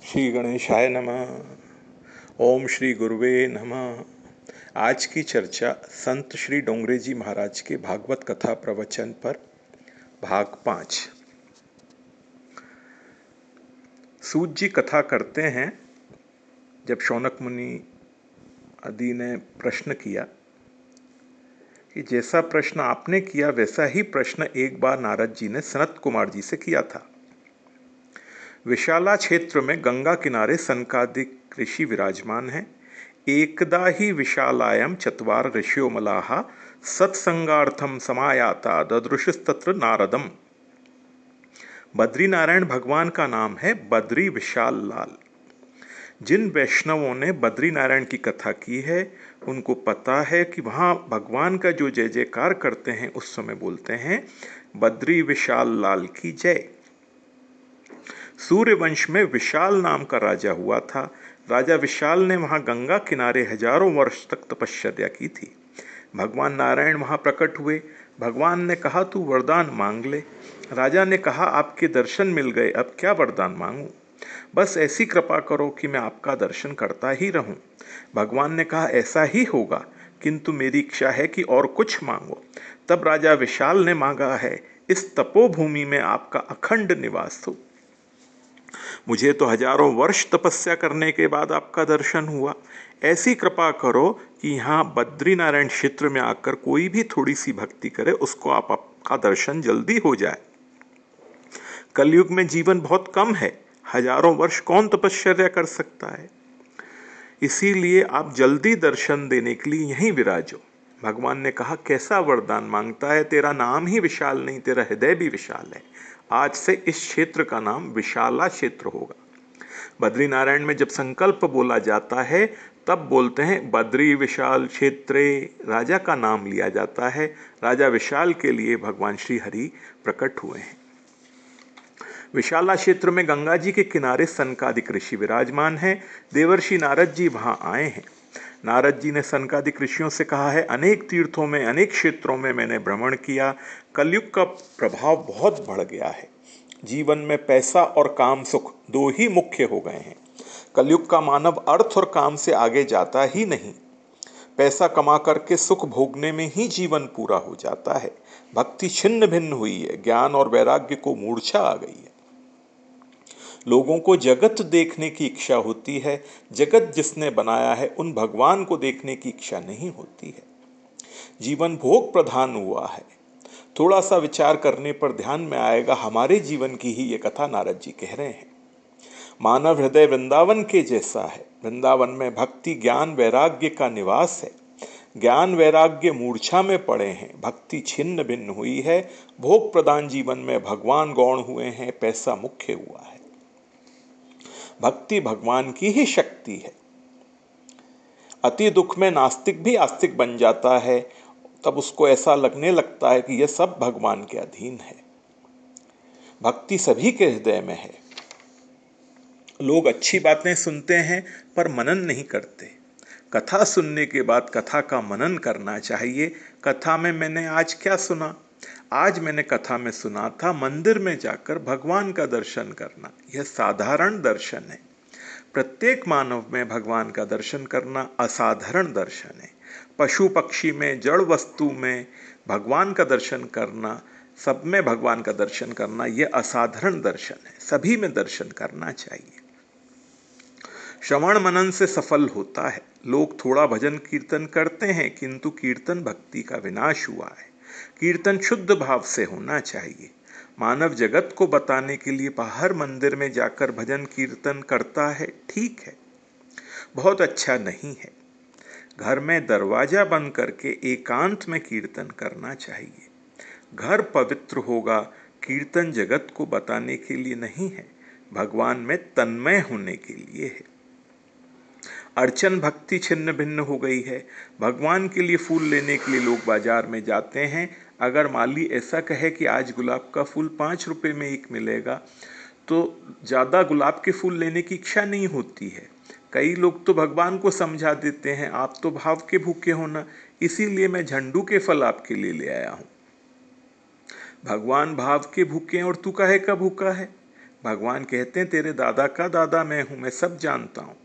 श्री गणेशाय नमः। ओम श्री गुरुवे नमः। आज की चर्चा संत श्री डोंगरे जी महाराज के भागवत कथा प्रवचन पर भाग 5। सूत जी कथा करते हैं, जब शौनक मुनि आदि ने प्रश्न किया कि जैसा प्रश्न आपने किया वैसा ही प्रश्न एक बार नारद जी ने सनत कुमार जी से किया था। विशाला क्षेत्र में गंगा किनारे सनकादिक ऋषि विराजमान हैं। एकदा ही विशालायम चत्वार ऋषियो मलाहा सत्संगार्थम समायाता ददृशस्तत्र नारदम। बद्रीनारायण भगवान का नाम है बद्री विशाल लाल। जिन वैष्णवों ने बद्रीनारायण की कथा की है उनको पता है कि वहाँ भगवान का जो जय जयकार करते हैं उस समय बोलते हैं बद्री विशाल लाल की जय। सूर्यवंश में विशाल नाम का राजा हुआ था। राजा विशाल ने वहां गंगा किनारे हजारों वर्ष तक तपश्चर्या की थी। भगवान नारायण वहां प्रकट हुए। भगवान ने कहा तू वरदान मांग ले। राजा ने कहा आपके दर्शन मिल गए, अब क्या वरदान मांगूं? बस ऐसी कृपा करो कि मैं आपका दर्शन करता ही रहूं। भगवान ने कहा ऐसा ही होगा, किंतु मेरी इच्छा है कि और कुछ मांगो। तब राजा विशाल ने मांगा है इस तपोभूमि में आपका अखंड निवास हो। मुझे तो हजारों वर्ष तपस्या करने के बाद आपका दर्शन हुआ। ऐसी कृपा करो कि यहाँ बद्रीनारायण क्षेत्र में आकर कोई भी थोड़ी सी भक्ति करे उसको आपका दर्शन जल्दी हो जाए। कलयुग में जीवन बहुत कम है, हजारों वर्ष कौन तपश्चर्या कर सकता है? इसीलिए आप जल्दी दर्शन देने के लिए यहीं विराजो। भगवान ने कहा कैसा वरदान मांगता है? तेरा नाम ही विशाल नहीं, तेरा हृदय भी विशाल है। आज से इस क्षेत्र का नाम विशाला क्षेत्र होगा। बद्रीनारायण में जब संकल्प बोला जाता है तब बोलते हैं बद्री विशाल क्षेत्रे। राजा का नाम लिया जाता है। राजा विशाल के लिए भगवान श्री हरि प्रकट हुए हैं। विशाला क्षेत्र में गंगा जी के किनारे सनकादिक ऋषि विराजमान हैं। देवर्षि नारद जी वहां आए हैं। नारद जी ने सनकादिक ऋषियों से कहा है अनेक तीर्थों में अनेक क्षेत्रों में मैंने भ्रमण किया। कलयुग का प्रभाव बहुत बढ़ गया है। जीवन में पैसा और काम सुख दो ही मुख्य हो गए हैं। कलयुग का मानव अर्थ और काम से आगे जाता ही नहीं। पैसा कमा करके सुख भोगने में ही जीवन पूरा हो जाता है। भक्ति छिन्न भिन्न हुई है। ज्ञान और वैराग्य को मूर्छा आ गई है। लोगों को जगत देखने की इच्छा होती है। जगत जिसने बनाया है उन भगवान को देखने की इच्छा नहीं होती है। जीवन भोग प्रधान हुआ है। थोड़ा सा विचार करने पर ध्यान में आएगा हमारे जीवन की ही ये कथा नारद जी कह रहे हैं। मानव हृदय वृंदावन के जैसा है। वृंदावन में भक्ति ज्ञान वैराग्य का निवास है। ज्ञान वैराग्य मूर्छा में पड़े हैं। भक्ति छिन्न भिन्न हुई है। भोग प्रधान जीवन में भगवान गौण हुए हैं। पैसा मुख्य हुआ है। भक्ति भगवान की ही शक्ति है। अति दुख में नास्तिक भी आस्तिक बन जाता है। तब उसको ऐसा लगने लगता है कि यह सब भगवान के अधीन है। भक्ति सभी के हृदय में है। लोग अच्छी बातें सुनते हैं पर मनन नहीं करते। कथा सुनने के बाद कथा का मनन करना चाहिए। कथा में मैंने आज क्या सुना? आज मैंने कथा में सुना था मंदिर में जाकर भगवान का दर्शन करना। यह साधारण दर्शन है। प्रत्येक मानव में भगवान का दर्शन करना असाधारण दर्शन है। पशु पक्षी में जड़ वस्तु में भगवान का दर्शन करना, सब में भगवान का दर्शन करना यह असाधारण दर्शन है। सभी में दर्शन करना चाहिए। श्रवण मनन से सफल होता है। लोग थोड़ा भजन कीर्तन करते हैं किंतु कीर्तन भक्ति का विनाश हुआ है। कीर्तन शुद्ध भाव से होना चाहिए। मानव जगत को बताने के लिए बाहर मंदिर में जाकर भजन कीर्तन करता है, ठीक है, बहुत अच्छा नहीं है। घर में दरवाजा बंद करके एकांत में कीर्तन करना चाहिए। घर पवित्र होगा। कीर्तन जगत को बताने के लिए नहीं है, भगवान में तन्मय होने के लिए है। अर्चन भक्ति छिन्न भिन्न हो गई है। भगवान के लिए फूल लेने के लिए लोग बाजार में जाते हैं। अगर माली ऐसा कहे कि आज गुलाब का फूल 5 रुपए में एक मिलेगा तो ज़्यादा गुलाब के फूल लेने की इच्छा नहीं होती है। कई लोग तो भगवान को समझा देते हैं आप तो भाव के भूखे हो ना, इसीलिए मैं झंडू के फल आपके लिए ले आया हूँ। भगवान भाव के भूखे हैं और तू काहे का भूखा है? भगवान कहते हैं तेरे दादा का दादा मैं हूँ, मैं सब जानता हूँ।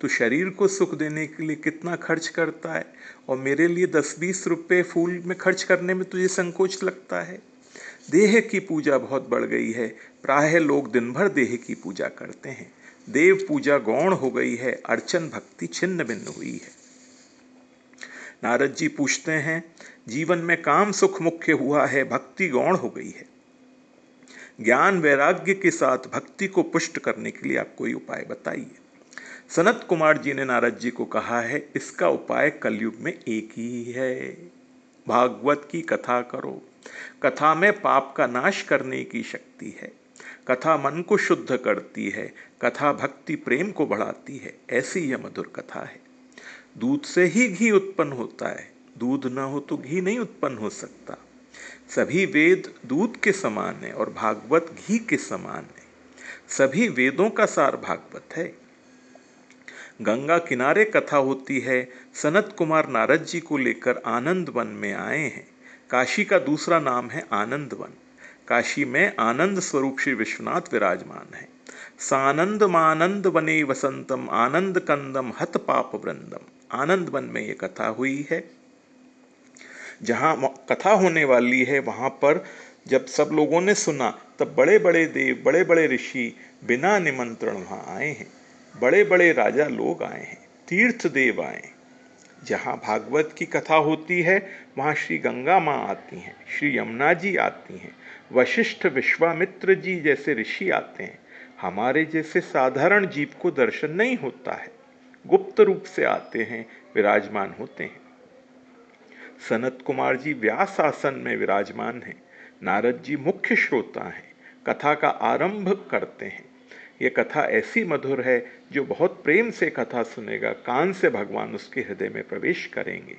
तू शरीर को सुख देने के लिए कितना खर्च करता है और मेरे लिए 10-20 रुपए फूल में खर्च करने में तुझे संकोच लगता है। देह की पूजा बहुत बढ़ गई है, प्रायः लोग दिन भर देह की पूजा करते हैं। देव पूजा गौण हो गई है, अर्चन भक्ति छिन्न भिन्न हुई है। नारद जी पूछते हैं, जीवन में काम सुख मुख्य हुआ है, भक्ति गौण हो गई है। ज्ञान वैराग्य के साथ भक्ति को पुष्ट करने के लिए आप कोई उपाय बताइए। सनत कुमार जी ने नारद जी को कहा है, इसका उपाय कलयुग में एक ही है, भागवत की कथा करो। कथा में पाप का नाश करने की शक्ति है। कथा मन को शुद्ध करती है, कथा भक्ति प्रेम को बढ़ाती है। ऐसी यह मधुर कथा है। दूध से ही घी उत्पन्न होता है, दूध न हो तो घी नहीं उत्पन्न हो सकता। सभी वेद दूध के समान है और भागवत घी के समान है। सभी वेदों का सार भागवत है। गंगा किनारे कथा होती है। सनत कुमार नारद जी को लेकर आनंद वन में आए हैं। काशी का दूसरा नाम है आनंद वन। काशी में आनंद स्वरूप श्री विश्वनाथ विराजमान है। सानंद मानंद वने वसंतम आनंद कंदम हत पाप वृंदम। आनंद वन में ये कथा हुई है। जहाँ कथा होने वाली है वहाँ पर जब सब लोगों ने सुना तब बड़े बड़े देव, बड़े बड़े ऋषि बिना निमंत्रण वहाँ आए हैं। बड़े बड़े राजा लोग आए हैं, तीर्थ देव आए। जहाँ भागवत की कथा होती है वहाँ श्री गंगा माँ आती हैं, श्री यमुना जी आती हैं, वशिष्ठ विश्वामित्र जी जैसे ऋषि आते हैं। हमारे जैसे साधारण जीव को दर्शन नहीं होता है, गुप्त रूप से आते हैं, विराजमान होते हैं। सनत कुमार जी व्यास आसन में विराजमान हैं। नारद जी मुख्य श्रोता हैं, कथा का आरंभ करते हैं। ये कथा ऐसी मधुर है जो बहुत प्रेम से कथा सुनेगा, कान से भगवान उसके हृदय में प्रवेश करेंगे।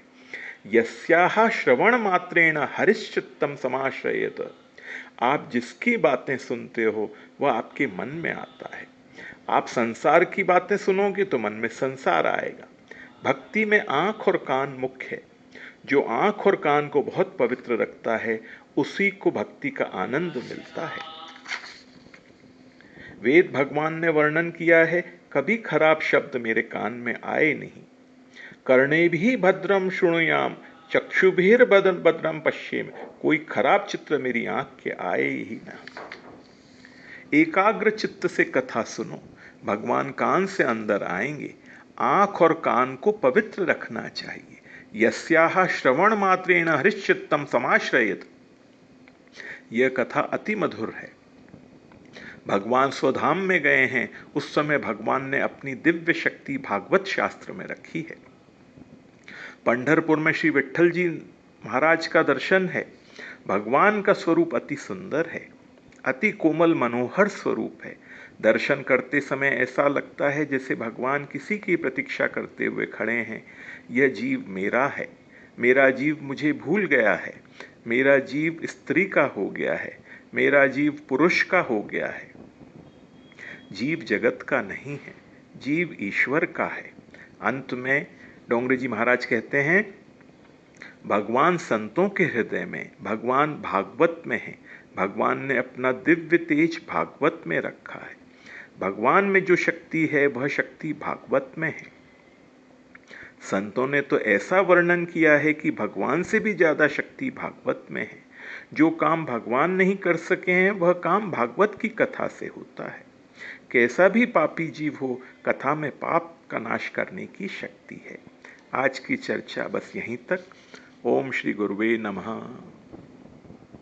यस्याह श्रवण मात्रेण हरिश्चित्तम समाश्रयेत। आप जिसकी बातें सुनते हो वह आपके मन में आता है। आप संसार की बातें सुनोगे तो मन में संसार आएगा। भक्ति में आंख और कान मुख्य है। जो आंख और कान को बहुत पवित्र रखता है उसी को भक्ति का आनंद मिलता है। वेद भगवान ने वर्णन किया है, कभी खराब शब्द मेरे कान में आए नहीं। कर्णे भी भद्रम शृणुयाम चक्षुभीर भद्रम पश्येम। कोई खराब चित्र मेरी आंख के आए ही ना। एकाग्र चित्त से कथा सुनो, भगवान कान से अंदर आएंगे। आंख और कान को पवित्र रखना चाहिए। यस्याह श्रवण मात्रेण हरिश्चित्तम समाश्रयेत। यह कथा अति मधुर है। भगवान स्वधाम में गए हैं, उस समय भगवान ने अपनी दिव्य शक्ति भागवत शास्त्र में रखी है। पंढरपुर में श्री विट्ठल जी महाराज का दर्शन है। भगवान का स्वरूप अति सुंदर है, अति कोमल मनोहर स्वरूप है। दर्शन करते समय ऐसा लगता है जैसे भगवान किसी की प्रतीक्षा करते हुए खड़े हैं। यह जीव मेरा है, मेरा जीव मुझे भूल गया है, मेरा जीव स्त्री का हो गया है, मेरा जीव पुरुष का हो गया है। जीव जगत का नहीं है, जीव ईश्वर का है। अंत में डोंगरे जी महाराज कहते हैं, भगवान संतों के हृदय में, भगवान भागवत में है। भगवान ने अपना दिव्य तेज भागवत में रखा है। भगवान में जो शक्ति है वह शक्ति भागवत में है। संतों ने तो ऐसा वर्णन किया है कि भगवान से भी ज्यादा शक्ति भागवत में है। जो काम भगवान नहीं कर सके हैं वह काम भागवत की कथा से होता है। कैसा भी पापी जीव हो, कथा में पाप का नाश करने की शक्ति है। आज की चर्चा बस यहीं तक। ओम श्री गुरुवे नमः।